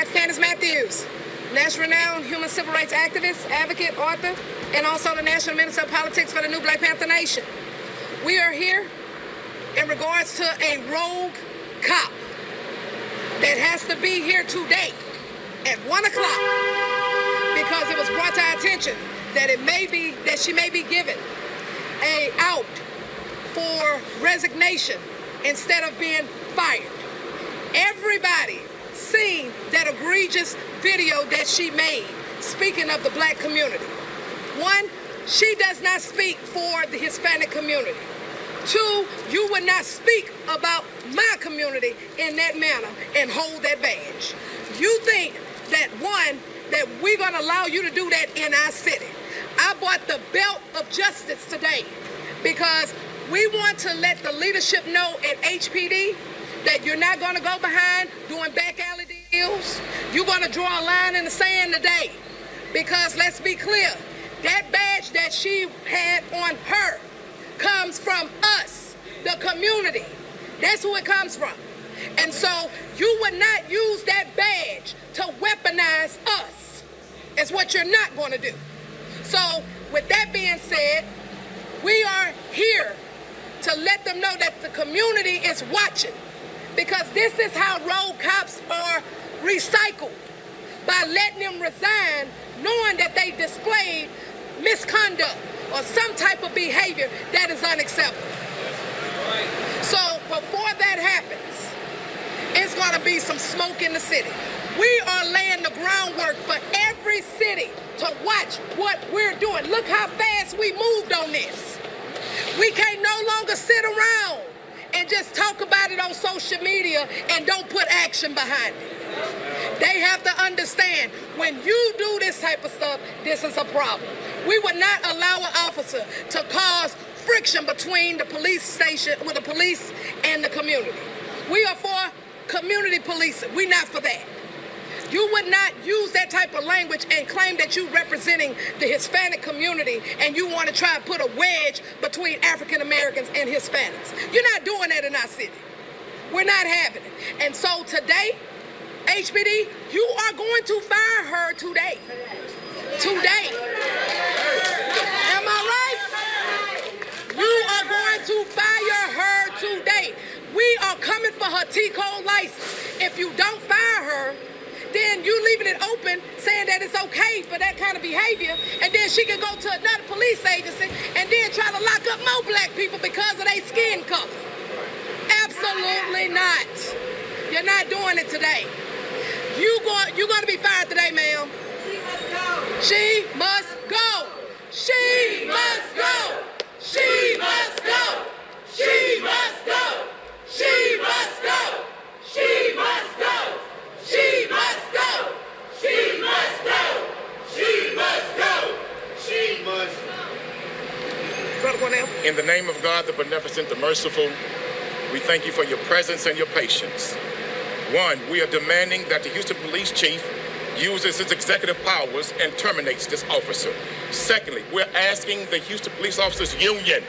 Dr. Candace Matthews, national renowned human civil rights activist, advocate, author, and also the National Minister of Politics for the New Black Panther Nation. We are here in regards to a rogue cop that has to be here today at 1 o'clock because it was brought to our attention that she may be given a out for resignation instead of being fired. Everybody seen that egregious video that she made speaking of the black community. One, she does not speak for the Hispanic community. Two, you would not speak about my community in that manner and hold that badge. You think that that we're gonna allow you to do that in our city. I bought the belt of justice today because we want to let the leadership know at HPD that you're not gonna go behind doing back alley deals. You're gonna draw a line in the sand today because let's be clear, that badge that she had on her comes from us, the community. That's who it comes from. And so you would not use that badge to weaponize us. It's what you're not going to do. So with that being said, we are here to let them know that the community is watching because this is how road cops are recycled, by letting them resign knowing that they displayed misconduct or some type of behavior that is unacceptable. So before that happens, it's going to be some smoke in the city. We are laying the groundwork for every city to watch what we're doing. Look how fast we moved on this. We can't no longer sit around and just talk about it on social media and don't put action behind it. They have to understand when you do this type of stuff, this is a problem. We would not allow an officer to cause friction between the police station, with the police and the community. We are for community policing. We're not for that. You would not use that type of language and claim that you're representing the Hispanic community and you want to try to put a wedge between African Americans and Hispanics. You're not doing that in our city. We're not having it. And so today, HBD, you are going to fire her today. Today. Am I right? You are going to fire her today. We are coming for her T-code license. If you don't fire her, then you leaving it open saying that it's okay for that kind of behavior, and then she can go to another police agency and then try to lock up more black people because of their skin color. Absolutely not. You're not doing it today. You're going to be fired today, ma'am. She must go. She must go. She must go. She must go. She must go. She must go. She must go. She must go. She must go. She must go. Brother Cornell. In the name of God, the beneficent, the merciful, we thank you for your presence and your patience. One, we are demanding that the Houston Police Chief uses his executive powers and terminates this officer. Secondly, we're asking the Houston Police Officers Union,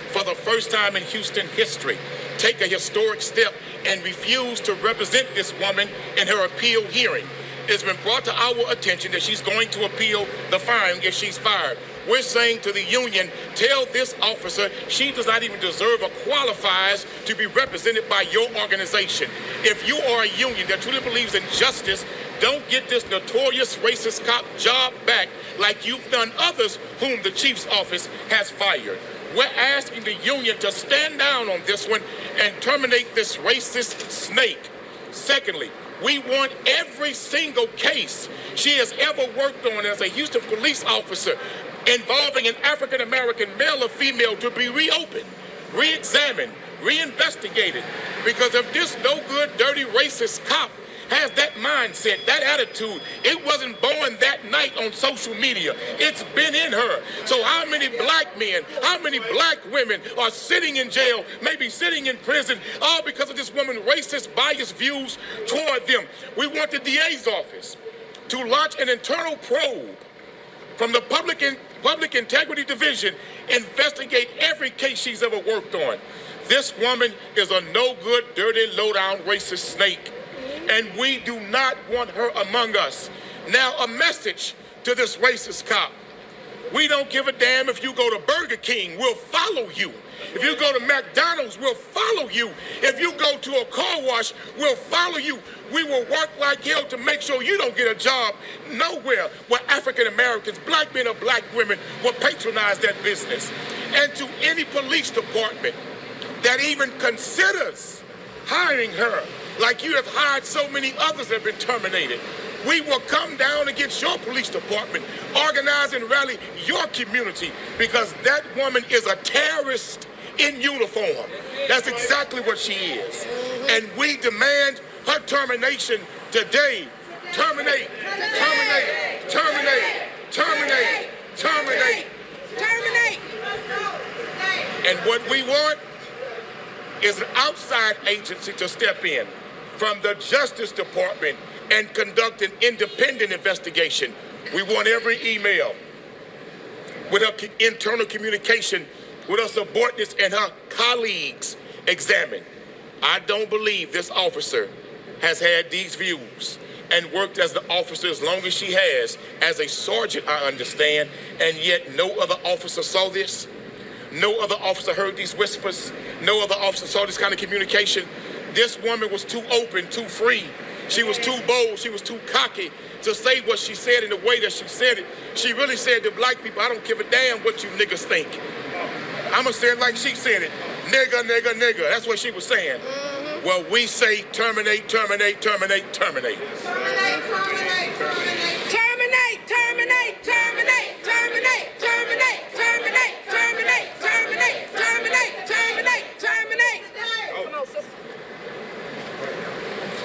for the first time in Houston history, take a historic step and refuse to represent this woman in her appeal hearing. It's been brought to our attention that she's going to appeal the firing if she's fired. We're saying to the union, tell this officer she does not even deserve or qualifies to be represented by your organization. If you are a union that truly believes in justice, don't get this notorious racist cop job back like you've done others whom the chief's office has fired. We're asking the union to stand down on this one and terminate this racist snake. Secondly, we want every single case she has ever worked on as a Houston police officer involving an African-American male or female to be reopened, re-examined, reinvestigated. Because if this no good, dirty, racist cop has that mindset, that attitude, it wasn't born that night on social media. It's been in her. So how many black men, how many black women are sitting in jail, maybe sitting in prison, all because of this woman's racist, biased views toward them? We want the DA's office to launch an internal probe from the Public Integrity Division, investigate every case she's ever worked on. This woman is a no-good, dirty, low-down, racist snake. and we do not want her among us. Now, a message to this racist cop. We don't give a damn if you go to Burger King, we'll follow you. If you go to McDonald's, we'll follow you. If you go to a car wash, we'll follow you. We will work like hell to make sure you don't get a job nowhere where African Americans, black men or black women will patronize that business. And to any police department that even considers hiring her, like you have hired so many others that have been terminated, we will come down against your police department, organize and rally your community, because that woman is a terrorist in uniform. That's exactly what she is. And we demand her termination today. Terminate, terminate, terminate, terminate, terminate. Terminate. And what we want is an outside agency to step in from the Justice Department and conduct an independent investigation. We want every email with her internal communication with her subordinates and her colleagues examined. I don't believe this officer has had these views and worked as the officer as long as she has, as a sergeant, I understand, and yet no other officer saw this. No other officer heard these whispers. No other officer saw this kind of communication. This woman was too open, too free. She was too bold. She was too cocky to say what she said in the way that she said it. She really said to black people, I don't give a damn what you niggas think. I'm going to say it like she said it. Nigga, nigga, nigga. That's what she was saying. Well, we say terminate, terminate, terminate, terminate. Terminate, terminate, terminate. Terminate, terminate, terminate, terminate, terminate, terminate, terminate, terminate, terminate, terminate, terminate. Come on, sister.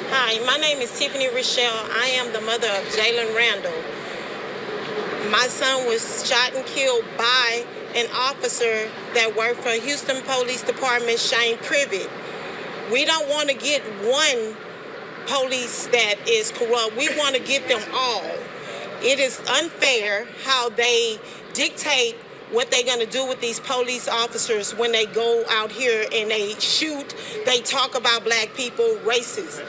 Hi, my name is Tiffany Rochelle. I am the mother of Jalen Randall. My son was shot and killed by an officer that worked for Houston Police Department, Shane Privet. We don't want to get one police that is corrupt. We want to get them all. It is unfair how they dictate what they're going to do with these police officers when they go out here and they shoot, they talk about black people, racist.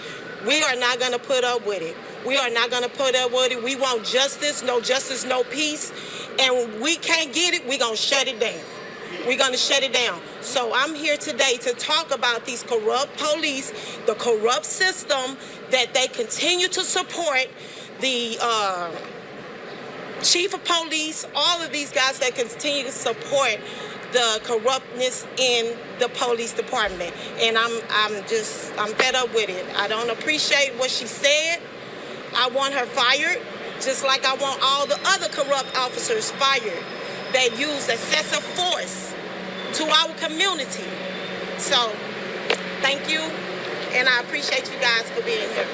We are not going to put up with it. We are not going to put up with it. We want justice, no peace. And we can't get it, we're going to shut it down. We're going to shut it down. So I'm here today to talk about these corrupt police, the corrupt system that they continue to support, the chief of police, all of these guys that continue to support the corruptness in the police department. And I'm fed up with it. I don't appreciate what she said. I want her fired, just like I want all the other corrupt officers fired that use excessive force to our community. So, thank you, and I appreciate you guys for being here.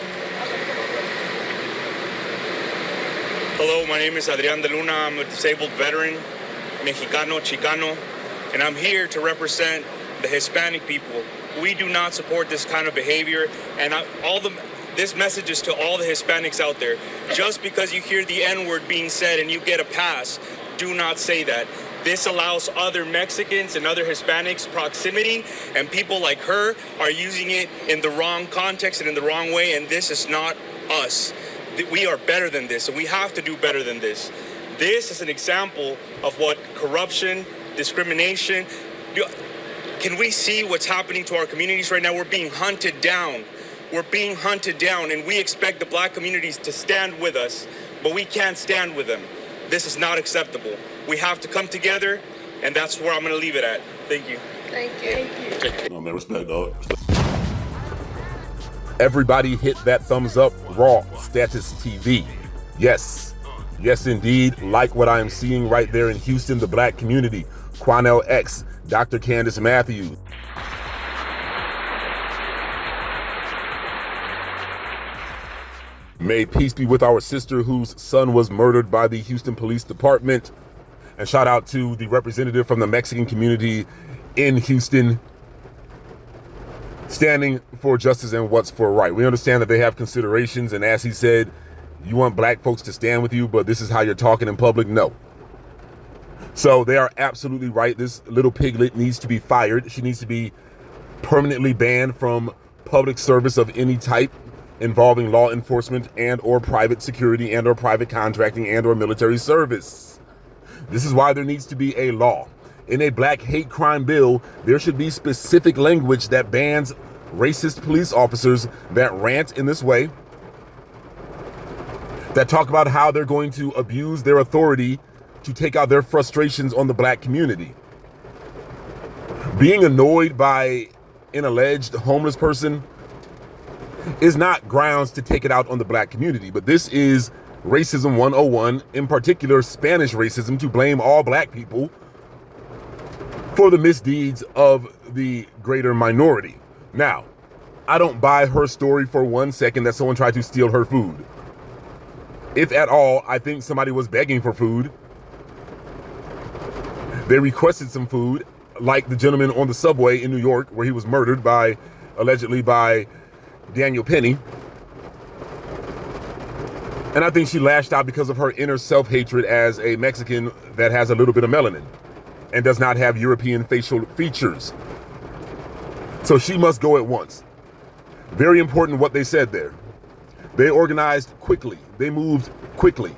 Hello, my name is Adrian de Luna. I'm a disabled veteran, Mexicano, Chicano, and I'm here to represent the Hispanic people. We do not support this kind of behavior, and this message is to all the Hispanics out there. Just because you hear the N-word being said and you get a pass, do not say that. This allows other Mexicans and other Hispanics proximity, and people like her are using it in the wrong context and in the wrong way, and this is not us. We are better than this, and we have to do better than this. This is an example of what corruption, discrimination. Can we see what's happening to our communities right now? We're being hunted down. We're being hunted down, and we expect the black communities to stand with us, but we can't stand with them. This is not acceptable. We have to come together, and that's where I'm going to leave it at. Thank you. Thank you. No, man, respect, dog. Everybody hit that thumbs up, Raw Status TV. Yes, indeed, like what I am seeing right there in Houston, the black community. Quanell X, Dr. Candace Matthews. May peace be with our sister whose son was murdered by the Houston Police Department. And shout out to the representative from the Mexican community in Houston, standing for justice and what's for right. We understand that they have considerations, and as he said, you want black folks to stand with you, but this is how you're talking in public? No. So they are absolutely right. This little piglet needs to be fired. She needs to be permanently banned from public service of any type involving law enforcement and or private security and or private contracting and or military service. This is why there needs to be a law. In a black hate crime bill, there should be specific language that bans racist police officers that rant in this way, that talk about how they're going to abuse their authority to take out their frustrations on the black community. Being annoyed by an alleged homeless person is not grounds to take it out on the black community, but this is racism 101, in particular Spanish racism, to blame all black people for the misdeeds of the greater minority. Now, I don't buy her story for 1 second that someone tried to steal her food. If at all, I think somebody was begging for food. They requested some food, like the gentleman on the subway in New York where he was murdered allegedly by Daniel Penny. And I think she lashed out because of her inner self-hatred as a Mexican that has a little bit of melanin and does not have European facial features. So she must go at once. Very important what they said there. They organized quickly. They moved quickly.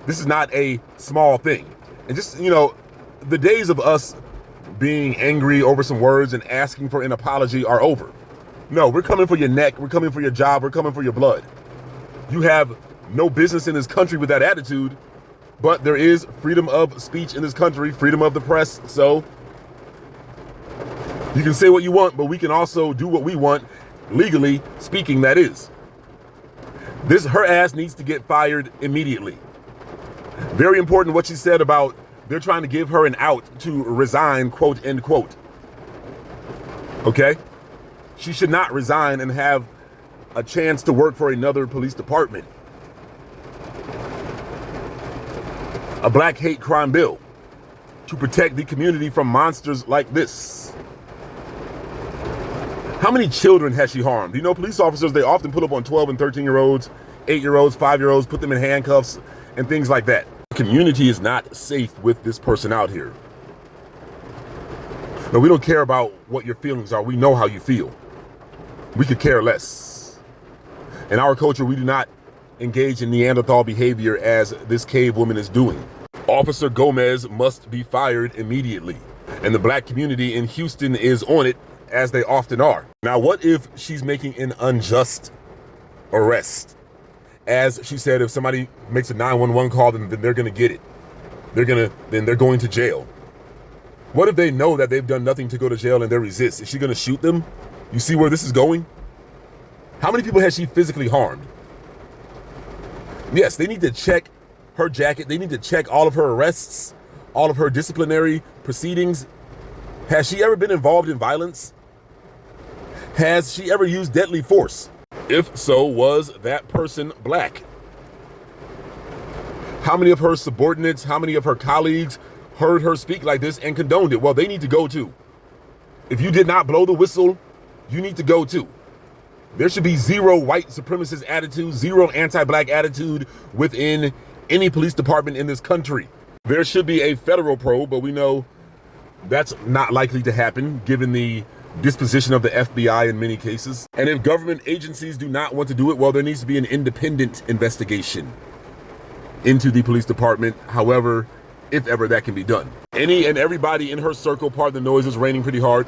This is not a small thing. And just, the days of us being angry over some words and asking for an apology are over. No, we're coming for your neck. We're coming for your job. We're coming for your blood. You have no business in this country with that attitude, but there is freedom of speech in this country, freedom of the press. So you can say what you want, but we can also do what we want, legally speaking, that is. Her ass needs to get fired immediately. Very important what she said about they're trying to give her an out to resign, quote, end quote. Okay? She should not resign and have a chance to work for another police department. A black hate crime bill to protect the community from monsters like this. How many children has she harmed? Police officers, they often put up on 12 and 13-year-olds, 8-year-olds, 5-year-olds, put them in handcuffs and things like that. The community is not safe with this person out here. No, we don't care about what your feelings are. We know how you feel. We could care less. In our culture, we do not engage in Neanderthal behavior as this cave woman is doing. Officer Gomez must be fired immediately. And the black community in Houston is on it, as they often are. Now, what if she's making an unjust arrest? As she said, if somebody makes a 911 call, then they're going to get it. Then they're going to jail. What if they know that they've done nothing to go to jail and they resist? Is she going to shoot them? You see where this is going? How many people has she physically harmed? Yes, they need to check her jacket. They need to check all of her arrests, all of her disciplinary proceedings. Has she ever been involved in violence? Has she ever used deadly force? If so, was that person black? How many of her subordinates, how many of her colleagues heard her speak like this and condoned it? Well, they need to go too. If you did not blow the whistle, you need to go too. There should be zero white supremacist attitude, zero anti-black attitude within any police department in this country. There should be a federal probe, but we know that's not likely to happen given the disposition of the FBI in many cases. And if government agencies do not want to do it, well, there needs to be an independent investigation into the police department, however, if ever that can be done. Any and everybody in her circle, pardon the noise, is raining pretty hard.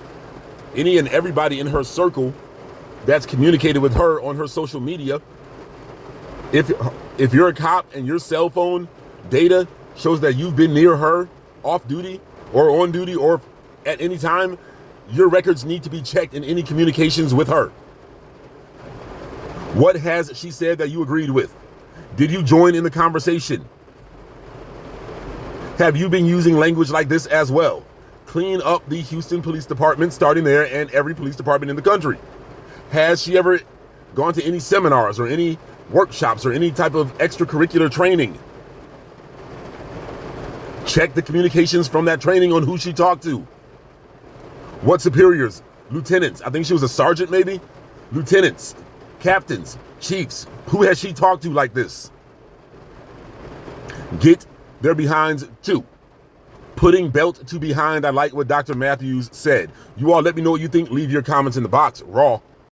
Any and everybody in her circle that's communicated with her on her social media, if you're a cop and your cell phone data shows that you've been near her off duty or on duty or at any time, your records need to be checked in any communications with her. What has she said that you agreed with? Did you join in the conversation? Have you been using language like this as well? Clean up the Houston Police Department, starting there, and every police department in the country. Has she ever gone to any seminars or any workshops or any type of extracurricular training? Check the communications from that training on who she talked to. What superiors, lieutenants, I think she was a sergeant maybe, lieutenants, captains, chiefs, who has she talked to like this? Get their behinds too. Putting belt to behind, I like what Dr. Matthews said. You all let me know what you think. Leave your comments in the box. Raw.